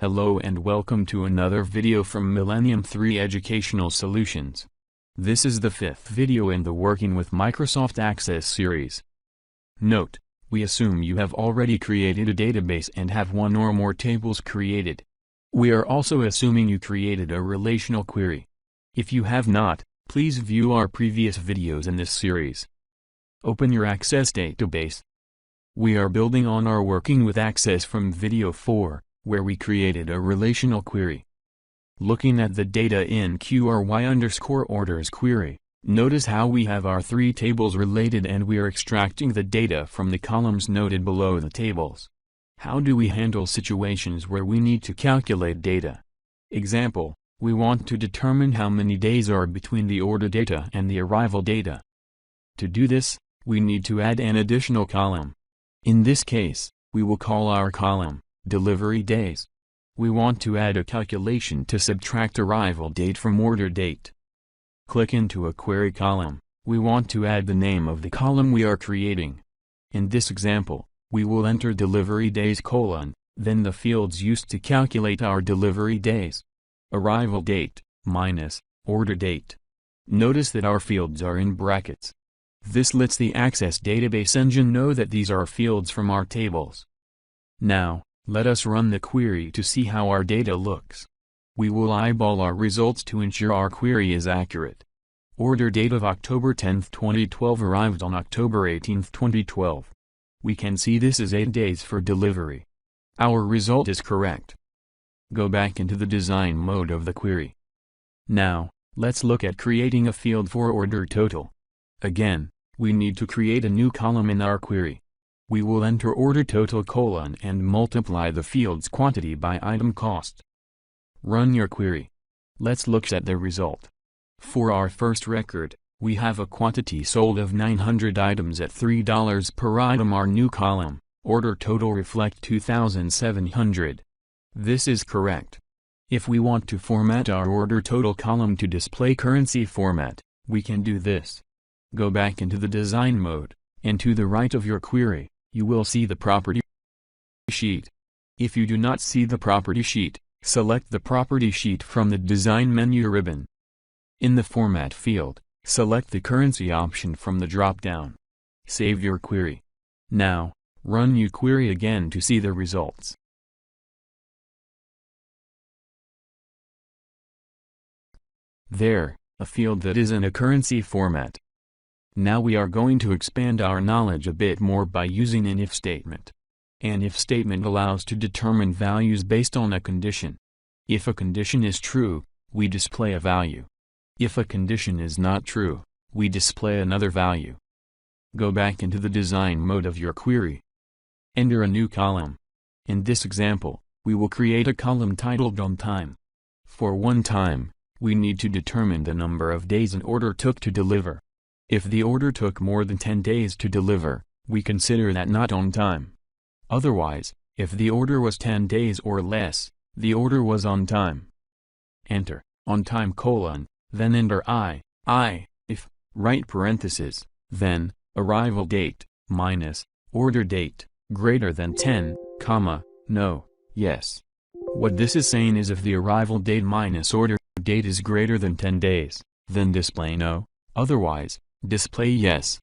Hello and welcome to another video from Millennium 3 Educational Solutions. This is the fifth video in the Working with Microsoft Access series. Note, we assume you have already created a database and have one or more tables created. We are also assuming you created a relational query. If you have not, please view our previous videos in this series. Open your Access database. We are building on our Working with Access from video 4. Where we created a relational query. Looking at the data in QRY_orders query, notice how we have our three tables related and we are extracting the data from the columns noted below the tables. How do we handle situations where we need to calculate data? Example, we want to determine how many days are between the order data and the arrival data. To do this, we need to add an additional column. In this case, we will call our column Delivery Days. We want to add a calculation to subtract arrival date from order date. Click into a query column. We want to add the name of the column we are creating. In this example, we will enter Delivery Days : then the fields used to calculate our delivery days. Arrival date, minus, order date. Notice that our fields are in brackets. This lets the Access database engine know that these are fields from our tables. Now, let us run the query to see how our data looks. We will eyeball our results to ensure our query is accurate. Order date of October 10, 2012 arrived on October 18, 2012. We can see this is 8 days for delivery. Our result is correct. Go back into the design mode of the query. Now, let's look at creating a field for order total. Again, we need to create a new column in our query. We will enter order total : and multiply the field's quantity by item cost. Run your query. Let's look at the result. For our first record, we have a quantity sold of 900 items at $3 per item. Our new column, order total, reflect 2,700. This is correct. If we want to format our order total column to display currency format, we can do this. Go back into the design mode, and to the right of your query, you will see the property sheet. If you do not see the property sheet, select the property sheet from the design menu ribbon. In the format field, select the currency option from the drop-down. Save your query. Now, run your query again to see the results. There, a field that is in a currency format. Now we are going to expand our knowledge a bit more by using an if statement. An if statement allows to determine values based on a condition. If a condition is true, we display a value. If a condition is not true, we display another value. Go back into the design mode of your query. Enter a new column. In this example, we will create a column titled On Time. For one time, we need to determine the number of days an order took to deliver. If the order took more than 10 days to deliver, we consider that not on time. Otherwise, if the order was 10 days or less, the order was on time. Enter, on time : then enter if, right parenthesis, then, arrival date, minus, order date, greater than 10, no, yes. What this is saying is if the arrival date minus order date is greater than 10 days, then display no, otherwise, display yes.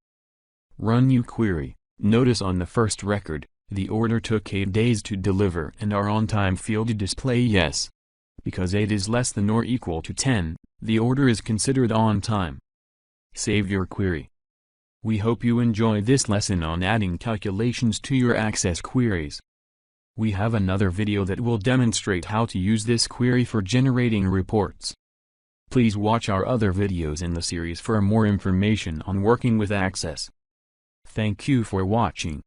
Run your query. Notice on the first record, the order took 8 days to deliver and our on-time field display yes. Because 8 is less than or equal to 10, the order is considered on time. Save your query. We hope you enjoy this lesson on adding calculations to your Access queries. We have another video that will demonstrate how to use this query for generating reports. Please watch our other videos in the series for more information on working with Access. Thank you for watching.